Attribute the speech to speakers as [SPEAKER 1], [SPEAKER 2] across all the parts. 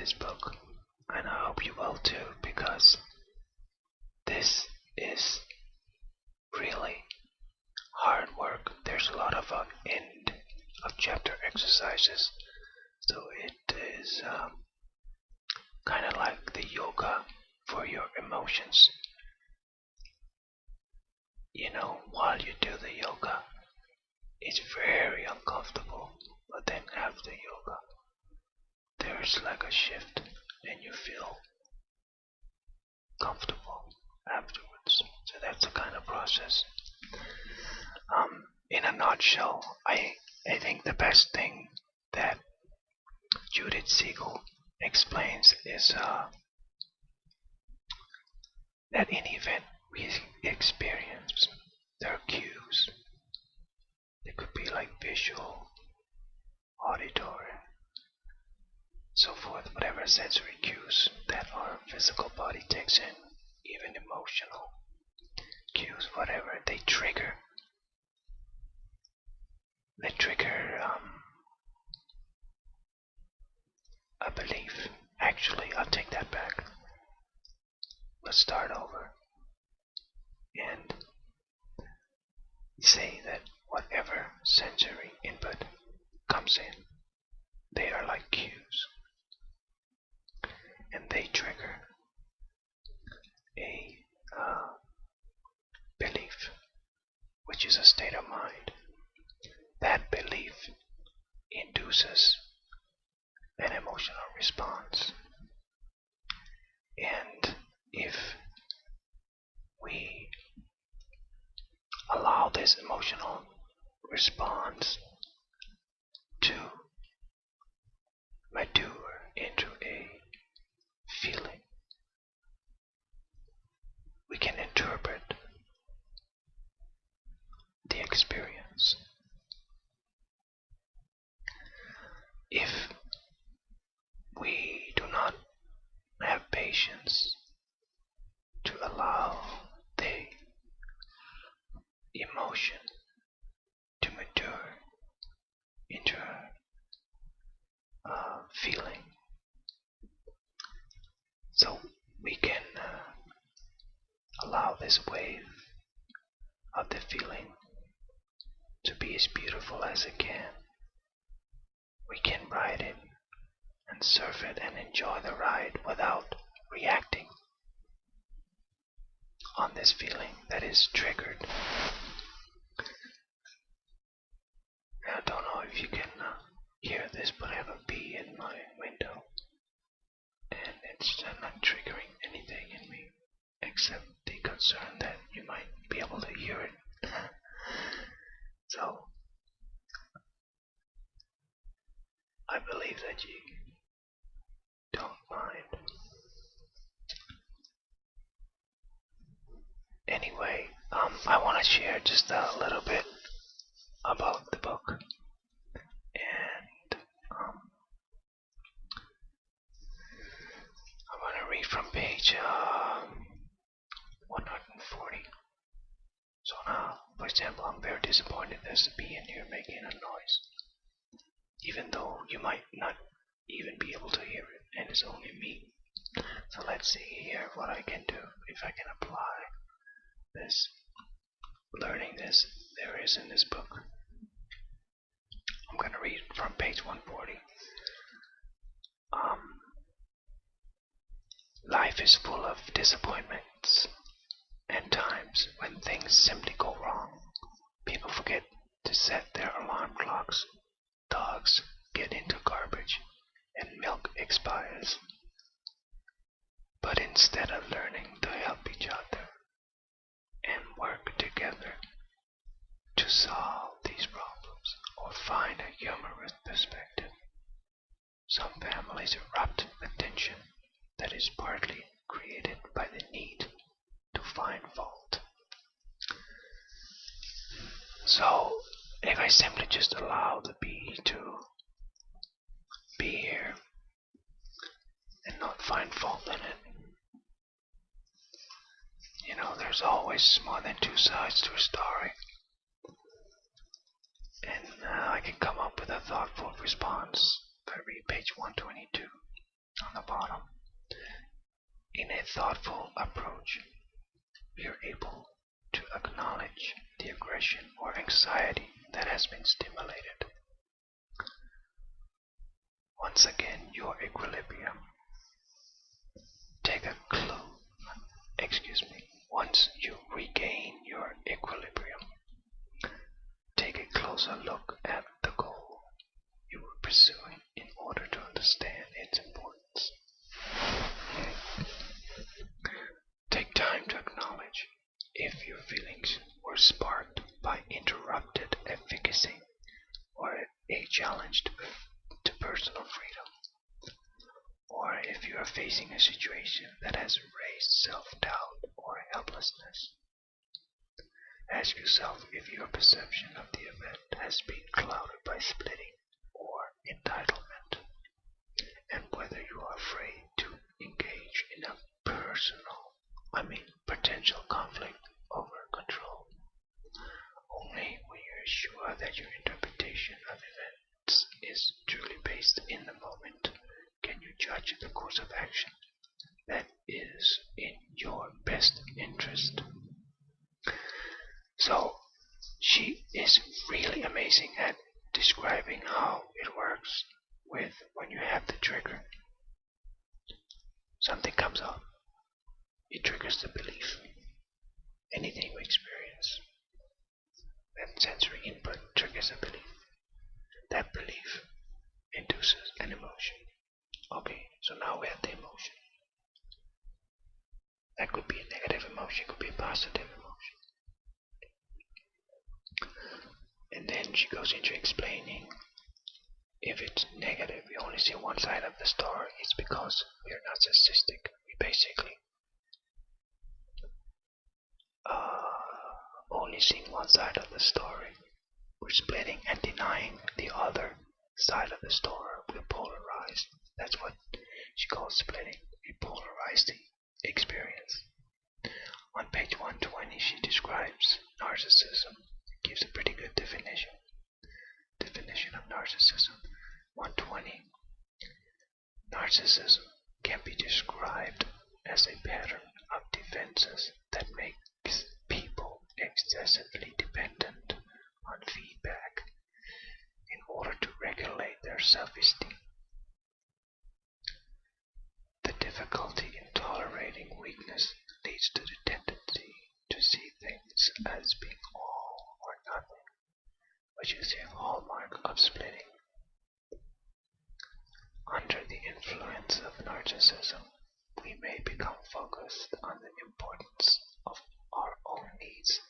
[SPEAKER 1] this book, and I hope you will too, because this is really hard work. There's a lot of end of chapter exercises, so it is kind of like the yoga for your emotions. While you do the yoga, it's very uncomfortable, but then after yoga, there's like a shift and you feel comfortable afterwards. So that's the kind of process. In a nutshell, I think the best thing that Judith Siegel explains is that in event we experience, there are cues. They could be like visual, auditory, so forth, whatever sensory cues that our physical body takes in, even emotional cues, whatever, they trigger a belief. Actually, I'll take that back. Let's start over and say that whatever sensory input comes in, they are like cues, and they trigger a belief, which is a state of mind. That belief induces an emotional response, and if we allow this emotional response to mature into a feeling, we can interpret the experience. If we do not have patience to allow the emotion to mature into a feeling, so we can allow this wave of the feeling to be as beautiful as it can. We can ride it and surf it and enjoy the ride without reacting on this feeling that is triggered. I don't know if you can hear this, but I have a bee in my window, and it's not triggering anything in me except the concern that you might be able to hear it. So I believe that you don't mind. Anyway, I want to share just a little bit about the book, and I'm going to read from page 140. So now, for example, I'm very disappointed there's a bee in here making a noise, even though you might not even be able to hear it, and it's only me. So let's see here what I can do, if I can apply this, learning this there is in this book. I'm going to read from page 140. Life is full of disappointments and times when things simply go wrong. People forget to set their alarm clocks, dogs get into garbage, and milk expires. But instead of learning to help each other and work together to solve these problems or find a humorous perspective, some families erupt with tension that is partly created by the need to find fault. So, if I simply just allow the bee to be here and not find fault in it, there's always more than two sides to a story. And I can come up with a thoughtful response if I read page 122. on the bottom. In a thoughtful approach, we are able to acknowledge the aggression or anxiety that has been stimulated. Once again, your equilibrium. Take a clue. Once you regain your equilibrium, take a closer look at the goal you were pursuing in order to understand its importance. Take time to acknowledge if your feelings were sparked by interrupted efficacy or a challenge to personal freedom, or if you are facing a situation that has raised self-doubt or helplessness. Ask yourself if your perception of the event has been clouded by splitting or entitlement, and whether you are afraid to engage in a potential conflict over control. Only when you are sure that your interpretation of events is truly based in the moment can you judge the course of action that is in your best interest. So, she is really amazing at describing how it works with when you have the trigger. Something comes up. It triggers the belief. Anything we experience, that sensory input triggers a belief. That belief induces an emotion. Okay, so now we have the emotion. That could be a negative emotion, could be a positive emotion. And then she goes into explaining if it's negative, we only see one side of the story. It's because we are narcissistic. We basically only seeing one side of the story. We're splitting and denying the other side of the story. We're polarized. That's what she calls splitting. We polarize the experience. On page 120, she describes narcissism. Gives a pretty good definition of narcissism. 120. Narcissism can be described as a pattern of defenses that makes people excessively dependent on feedback in order to regulate their self-esteem. The difficulty in tolerating weakness leads to the tendency to see things as being all or nothing, which is a hallmark of splitting. Under the influence of narcissism, we may become focused on the importance of our own needs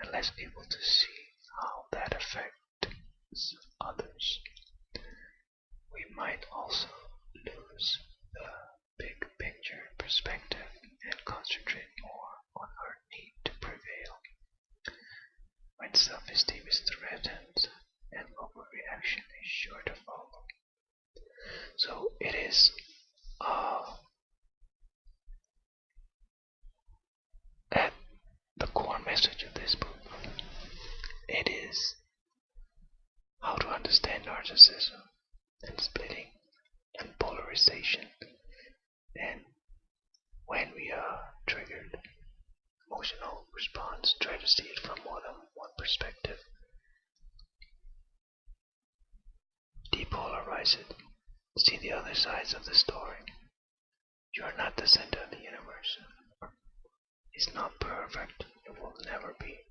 [SPEAKER 1] and less able to see how that affects others. We might also lose the big picture perspective and concentrate more on our need to prevail. When self-esteem is threatened, an overreaction is sure to follow. So it is at the core message of this book. It is how to understand narcissism and splitting and polarization, and when we are triggered, emotional response, try to see it from more than one perspective. Depolarize it. See the other sides of the story. You are not the center of the universe. It's not perfect. It will never be.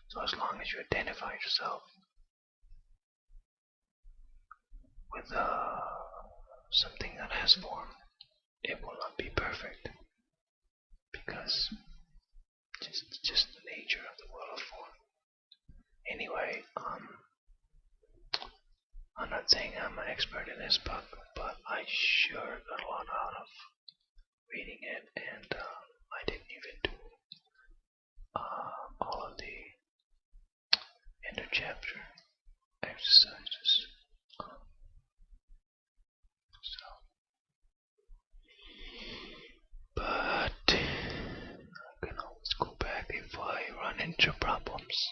[SPEAKER 1] So as long as you identify yourself with something that has form, it will not be perfect. Because just the nature of the world of form. Anyway, I'm not saying I'm an expert in this book, but I sure got a lot out of reading it, and I didn't even do all of the inter-chapter exercises. But I can always go back if I run into problems.